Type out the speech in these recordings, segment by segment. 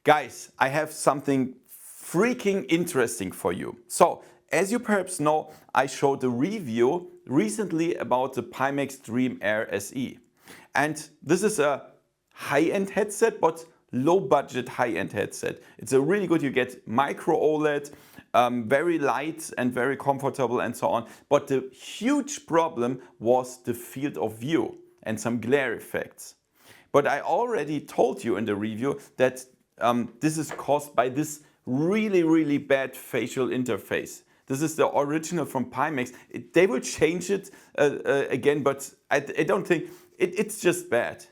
Guys, I have something freaking interesting for you. So, as you perhaps know, I showed a review recently about the Pimax Dream Air SE. And this is a high-end headset, but low-budget high-end headset. It's a really good, you get micro OLED, very light and very comfortable and so on. But the huge problem was the field of view and some glare effects. But I already told you in the review that this is caused by this really bad facial interface. This is the original from Pimax. They will change it again, but I don't think, it's just bad.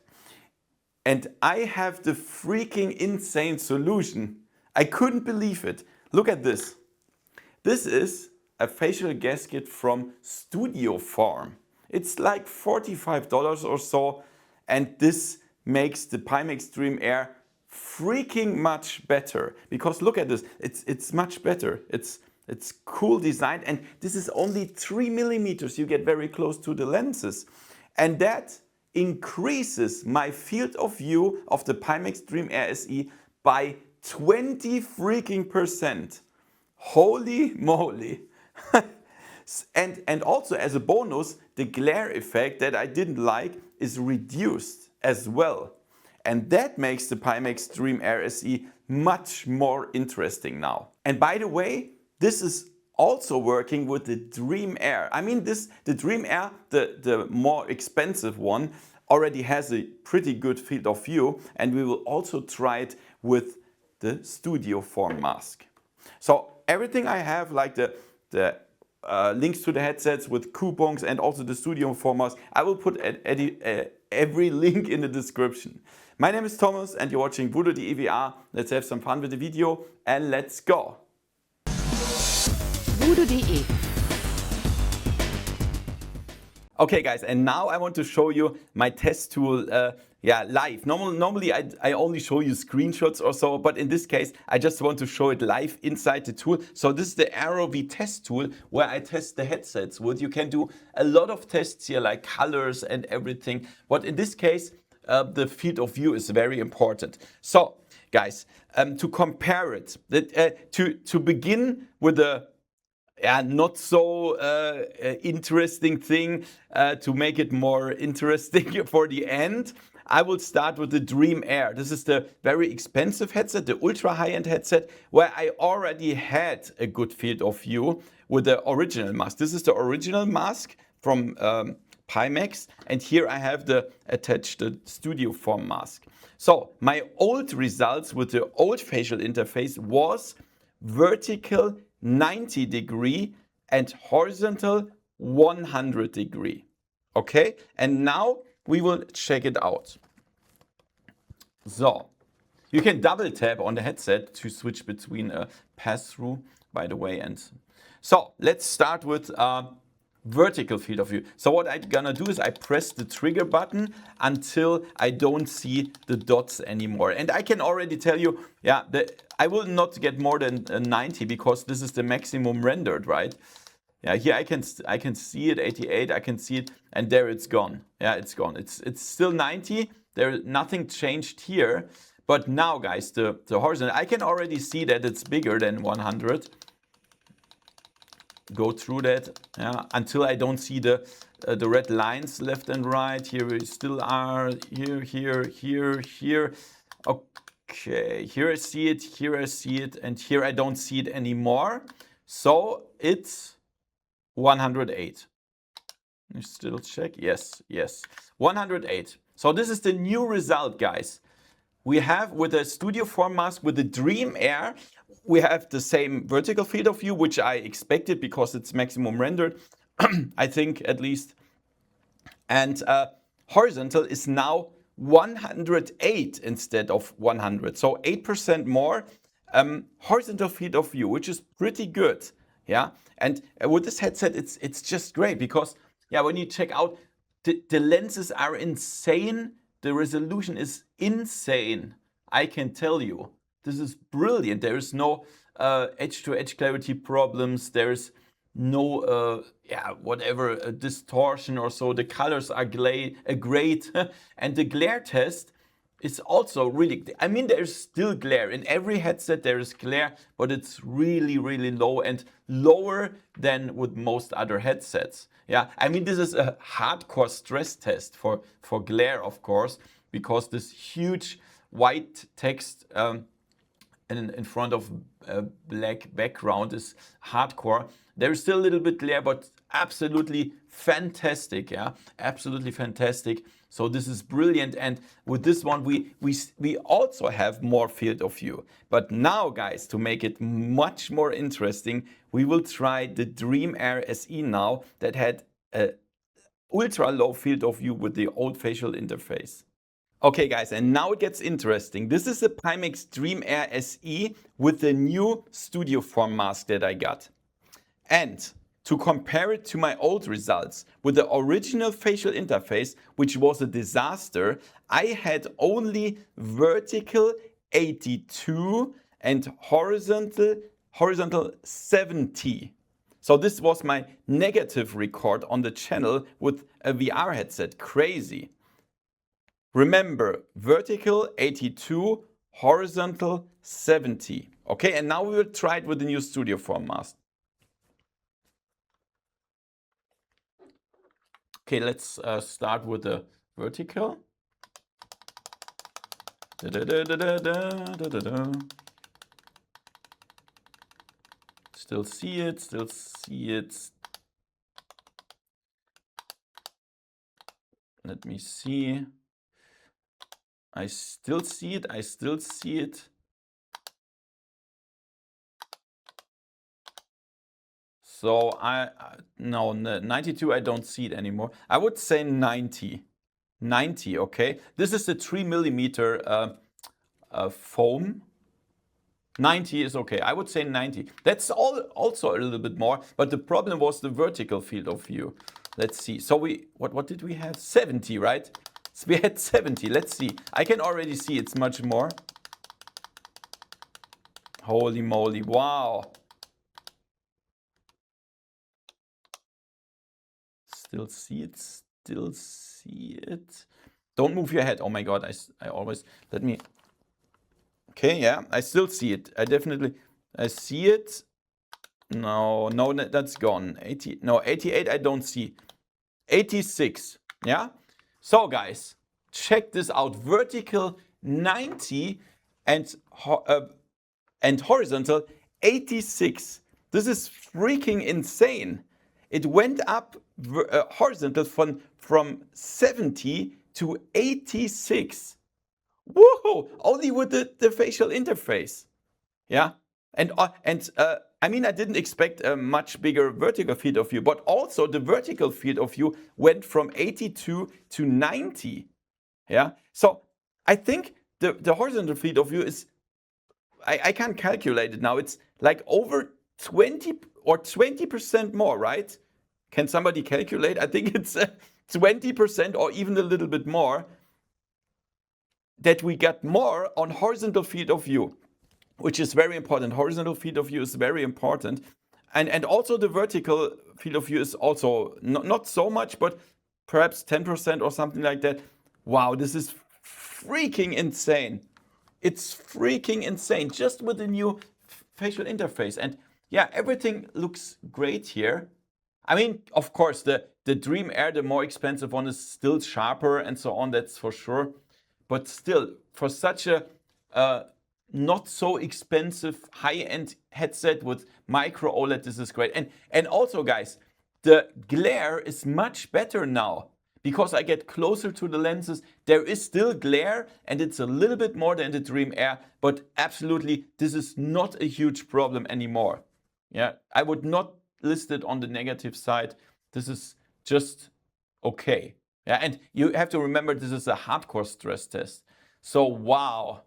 And I have the freaking insane solution. I couldn't believe it. Look at this. This is a facial gasket from Studioform. It's like $45 or so, and this makes the Pimax Dream Air freaking much better. Because look at this, it's much better. It's cool design, and this is only 3 millimeters. You get very close to the lenses, and that increases my field of view of the Pimax Dream Air SE by 20 freaking %. Holy moly! and also as a bonus, the glare effect that I didn't like is reduced as well. And that makes the Pimax Dream Air SE much more interesting now. And by the way, this is also working with the Dream Air. I mean, the Dream Air, the more expensive one, already has a pretty good field of view, and we will also try it with the Studioform Mask. So everything I have, like the links to the headsets with coupons and also the Studioform Mask, I will put every link in the description. My name is Thomas and you're watching Voodoo.de VR. Let's have some fun with the video and let's go! Voodoo.de. Okay guys, and now I want to show you my test tool live. Normally I only show you screenshots or so, but in this case I just want to show it live inside the tool. So this is the ROV Test Tool where I test the headsets with. You can do a lot of tests here like colors and everything, but in this case the field of view is very important. So guys, to compare it, to begin with a not so interesting thing, to make it more interesting for the end, I will start with the Dream Air. This is the very expensive headset, the ultra high-end headset, where I already had a good field of view with the original mask. This is the original mask from Pimax, and here I have the attached Studioform Mask. So my old results with the old facial interface was vertical 90 degree and horizontal 100 degree. Okay, and now we will check it out. So you can double tap on the headset to switch between a pass-through, by the way. And so let's start with vertical field of view. So what I'm gonna do is I press the trigger button until I don't see the dots anymore. And I can already tell you, I will not get more than 90 because this is the maximum rendered, right? Yeah, here I can see it, 88, I can see it, and there it's gone. Yeah, it's gone. It's still 90. Nothing changed here. But now, guys, the horizontal, I can already see that it's bigger than 100. Go through that until I don't see the red lines left and right. Here we still are. Here. Okay, here I see it, and here I don't see it anymore. So it's 108. You still check? Yes. 108. So this is the new result, guys. We have with the Studioform Mask, with the Dream Air, we have the same vertical field of view, which I expected because it's maximum rendered, I think at least. And horizontal is now 108 instead of 100. So 8% more horizontal field of view, which is pretty good. Yeah. And with this headset, it's just great because when you check out, the lenses are insane. The resolution is insane. I can tell you. This is brilliant. There is no edge-to-edge clarity problems. There is no distortion or so. The colors are great. And the glare test it's also really, I mean, there's still glare. In every headset there is glare, but it's really, really low and lower than with most other headsets. Yeah, I mean, this is a hardcore stress test for glare, of course, because this huge white text in front of a black background is hardcore. There is still a little bit glare, but absolutely fantastic. Yeah, absolutely fantastic. So this is brilliant. And with this one, we also have more field of view. But now, guys, to make it much more interesting, we will try the Dream Air SE now that had a ultra low field of view with the old facial interface. Okay, guys, and now it gets interesting. This is the Pimax Dream Air SE with the new Studioform Mask that I got. And to compare it to my old results with the original facial interface, which was a disaster, I had only vertical 82 and horizontal 70. So this was my negative record on the channel with a VR headset. Crazy. Remember, vertical 82, horizontal 70. Okay, and now we will try it with the new Studioform Mask. Okay, let's start with the vertical. Still see it, still see it. Let me see. I still see it, I still see it. So no, 92, I don't see it anymore. I would say 90. 90, okay. This is the 3mm foam. 90 is okay. I would say 90. That's also a little bit more, but the problem was the vertical field of view. Let's see. So what did we have? 70, right? So we had 70. Let's see. I can already see it's much more. Holy moly. Wow. Still see it. Still see it. Don't move your head. Oh my God. I always, let me. Okay, yeah, I still see it. I see it. No, that's gone. 80, no, 88 I don't see. 86, yeah? So guys, check this out. Vertical 90 and horizontal 86. This is freaking insane. It went up horizontal from 70 to 86. Whoa! Only with the facial interface. Yeah, and I mean, I didn't expect a much bigger vertical field of view, but also the vertical field of view went from 82 to 90. Yeah, so I think the horizontal field of view is, I can't calculate it now. It's like over 20 or 20% more, right? Can somebody calculate? I think it's 20% or even a little bit more that we get more on horizontal field of view, which is very important. Horizontal field of view is very important. And also the vertical field of view is also not so much, but perhaps 10% or something like that. Wow, this is freaking insane. It's freaking insane just with the new facial interface. And yeah, everything looks great here. I mean, of course, the Dream Air, the more expensive one, is still sharper and so on, that's for sure. But still, for such a not so expensive high-end headset with micro OLED, this is great. And also, guys, the glare is much better now because I get closer to the lenses. There is still glare and it's a little bit more than the Dream Air, but absolutely, this is not a huge problem anymore. Yeah, I would not list it on the negative side. This is just okay. Yeah, and you have to remember this is a hardcore stress test. So wow,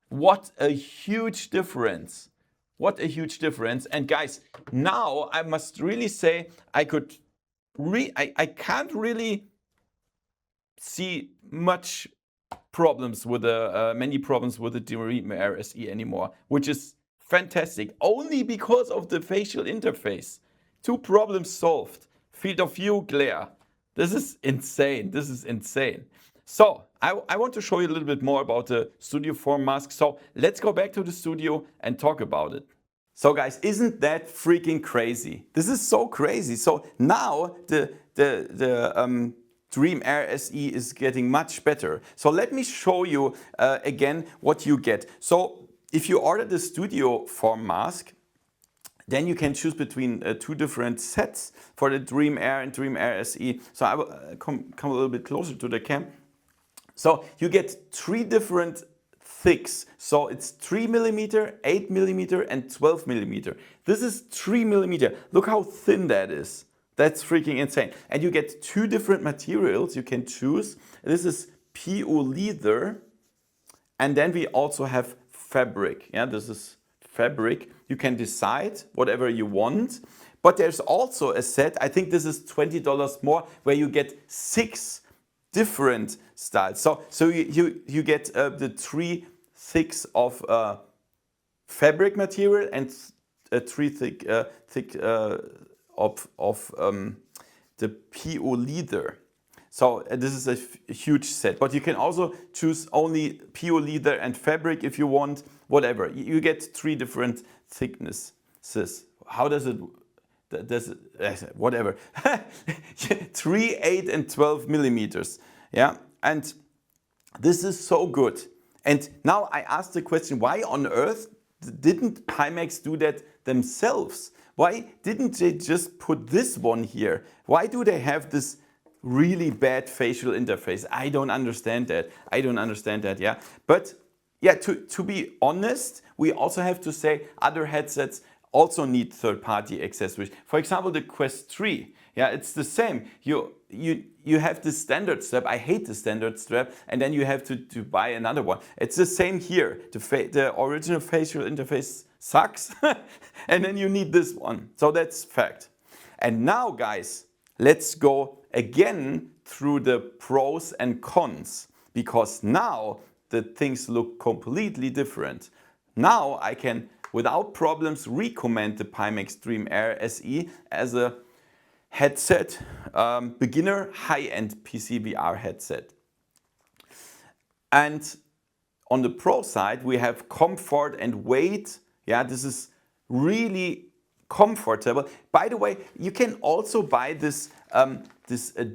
what a huge difference. What a huge difference. And guys, now I must really say I can't really see much problems with many problems with the Dream Air SE anymore, which is fantastic. Only because of the facial interface. 2 problems solved. Field of view, glare. This is insane. This is insane. So I want to show you a little bit more about the Studioform Mask. So let's go back to the studio and talk about it. So guys, isn't that freaking crazy? This is so crazy. So now the Dream Air SE is getting much better. So let me show you again what you get. So if you order the Studioform Mask, then you can choose between two different sets for the Dream Air and Dream Air SE. So I will come a little bit closer to the cam. So you get three different thicks. So it's 3mm, 8mm and 12mm. This is 3mm. Look how thin that is. That's freaking insane. And you get two different materials you can choose. This is PU leather, and then we also have fabric. Yeah, this is fabric. You can decide whatever you want. But there's also a set, I think this is $20 more, where you get 6 different styles. So you get the 3 thicks of fabric material and 3 thick of the PU leather. So this is a huge set, but you can also choose only PU leather and fabric if you want, whatever. You get 3 different thicknesses. How does it, whatever. 3, 8 and 12mm. Yeah, and this is so good. And now I ask the question, why on earth didn't Pimax do that themselves? Why didn't they just put this one here? Why do they have this really bad facial interface? I don't understand that. I don't understand that, yeah. But yeah, to be honest, we also have to say other headsets also need third-party accessories. For example, the Quest 3. Yeah, it's the same. You have the standard strap. I hate the standard strap, and then you have to buy another one. It's the same here. The original facial interface sucks, and then you need this one. So that's fact. And now, guys, let's go again through the pros and cons, because now the things look completely different. Now I can, without problems, recommend the Pimax Dream Air SE as a headset, beginner high-end PCVR headset. And on the pro side, we have comfort and weight. Yeah, this is really comfortable. By the way, you can also buy this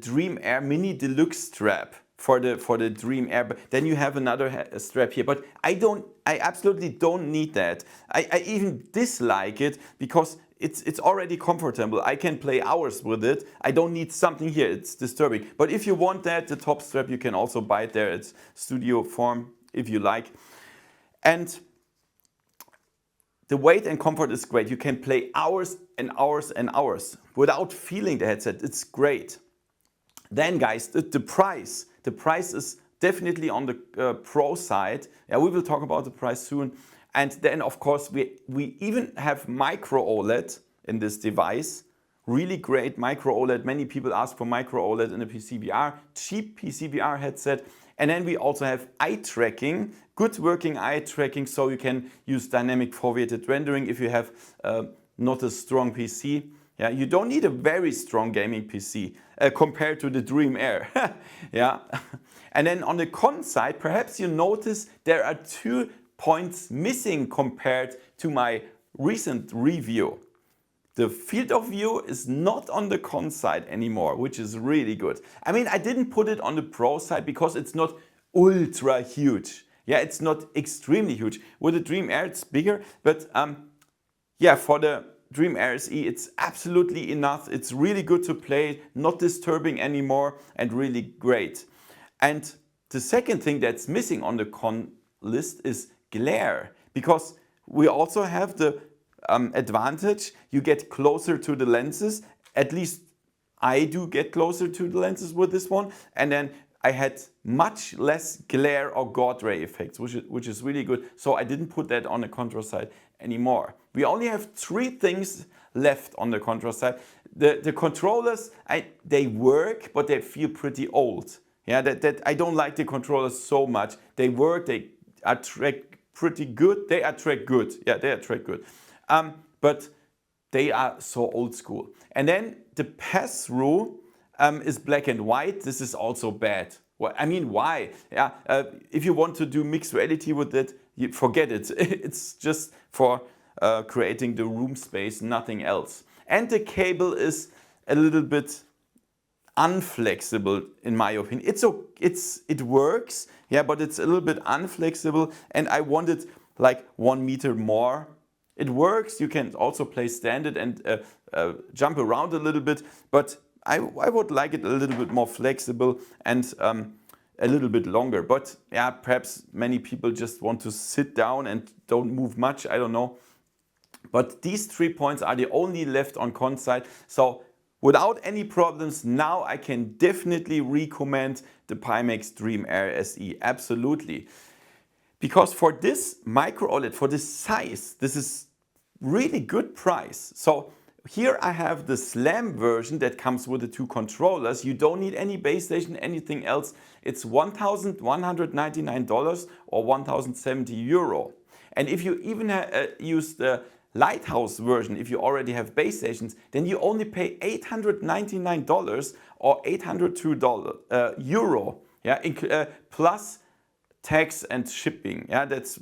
Dream Air Mini Deluxe strap for the Dream Air. But then you have another strap here. But I absolutely don't need that. I even dislike it because it's already comfortable. I can play hours with it. I don't need something here. It's disturbing. But if you want that, the top strap, you can also buy it there. It's Studioform if you like. And the weight and comfort is great. You can play hours and hours and hours without feeling the headset. It's great. Then, guys, the price. The price is definitely on the pro side. Yeah, we will talk about the price soon. And then, of course, we even have micro OLED in this device. Really great micro OLED. Many people ask for micro OLED in a PCVR, cheap PCVR headset. And then we also have eye tracking, good working eye tracking, so you can use dynamic foveated rendering if you have not a strong PC. Yeah, you don't need a very strong gaming PC compared to the Dream Air. Yeah. And then on the con side, perhaps you notice there are 2 points missing compared to my recent review. The field of view is not on the con side anymore, which is really good. I mean, I didn't put it on the pro side because it's not ultra huge. Yeah, it's not extremely huge. With the Dream Air, it's bigger, but yeah, for the Dream Air SE, it's absolutely enough. It's really good to play, not disturbing anymore, and really great. And the second thing that's missing on the con list is glare, because we also have the advantage, you get closer to the lenses. At least I do get closer to the lenses with this one. And then I had much less glare or God ray effects, which is really good. So I didn't put that on the contrast side anymore. We only have 3 things left on the contrast side. The controllers, they work, but they feel pretty old. Yeah, that I don't like the controllers so much. They work, they attract pretty good. They attract good. Yeah, they attract good. But they are so old school. And then the pass-through is black and white. This is also bad. Well, I mean, why? Yeah, if you want to do mixed reality with it, you forget it. It's just for creating the room space, nothing else. And the cable is a little bit unflexible in my opinion. It works, yeah, but it's a little bit unflexible, and I wanted like 1 meter more. It works. You can also play standard and jump around a little bit, but I would like it a little bit more flexible and a little bit longer. But yeah, perhaps many people just want to sit down and don't move much. I don't know. But these 3 points are the only left on con side. So without any problems, now I can definitely recommend the Pimax Dream Air SE. Absolutely. Because for this micro OLED, for this size, this is really good price. So here I have the Slam version that comes with the 2 controllers. You don't need any base station, anything else. It's $1,199 or 1,070 euro. And if you even use the Lighthouse version, if you already have base stations, then you only pay $899 or 802 euro, yeah, plus tax and shipping. Yeah, that's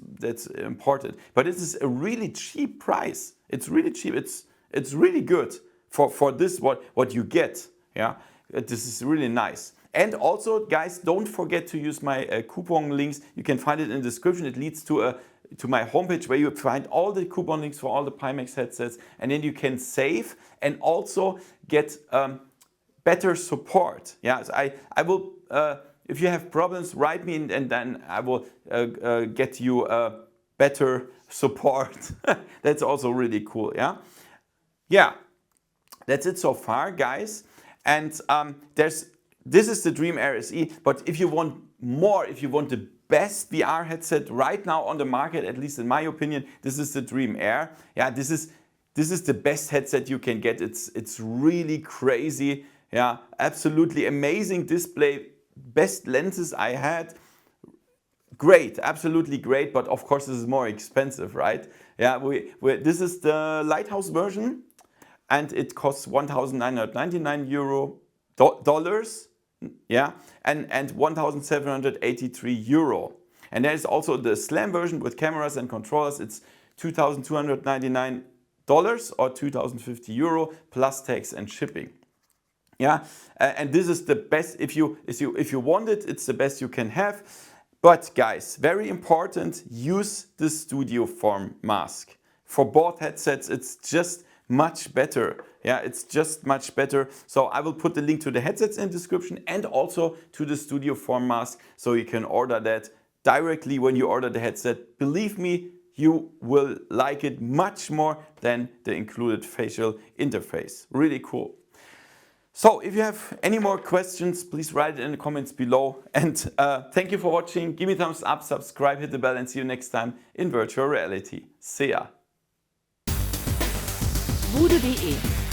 important. But this is a really cheap price. It's really cheap. It's really good for this what you get. Yeah, this is really nice. And also, guys, don't forget to use my coupon links. You can find it in the description. It leads to my homepage where you find all the coupon links for all the Pimax headsets, and then you can save and also get better support. Yeah, so I will. If you have problems, write me and then I will get you better support. That's also really cool. Yeah, yeah. That's it so far, guys. And this is the Dream Air SE. But if you want more, if you want the best VR headset right now on the market, at least in my opinion, this is the Dream Air. Yeah, this is the best headset you can get. It's really crazy. Yeah, absolutely amazing display. Best lenses I had. Great, absolutely great. But of course, this is more expensive, right? Yeah, this is the Lighthouse version, and it costs 1,999 euro dollars. Yeah, and 1,783 euro. And there's also the Slam version with cameras and controllers. It's $2,299 or 2,050 euro plus tax and shipping. Yeah, and this is the best. If you want it, it's the best you can have. But guys, very important, use the Studioform Mask. For both headsets, it's just much better. Yeah, it's just much better. So I will put the link to the headsets in the description and also to the Studioform Mask, so you can order that directly when you order the headset. Believe me, you will like it much more than the included facial interface. Really cool. So if you have any more questions, please write it in the comments below. And thank you for watching. Give me a thumbs up, subscribe, hit the bell, and see you next time in virtual reality. See ya. Voodoo.de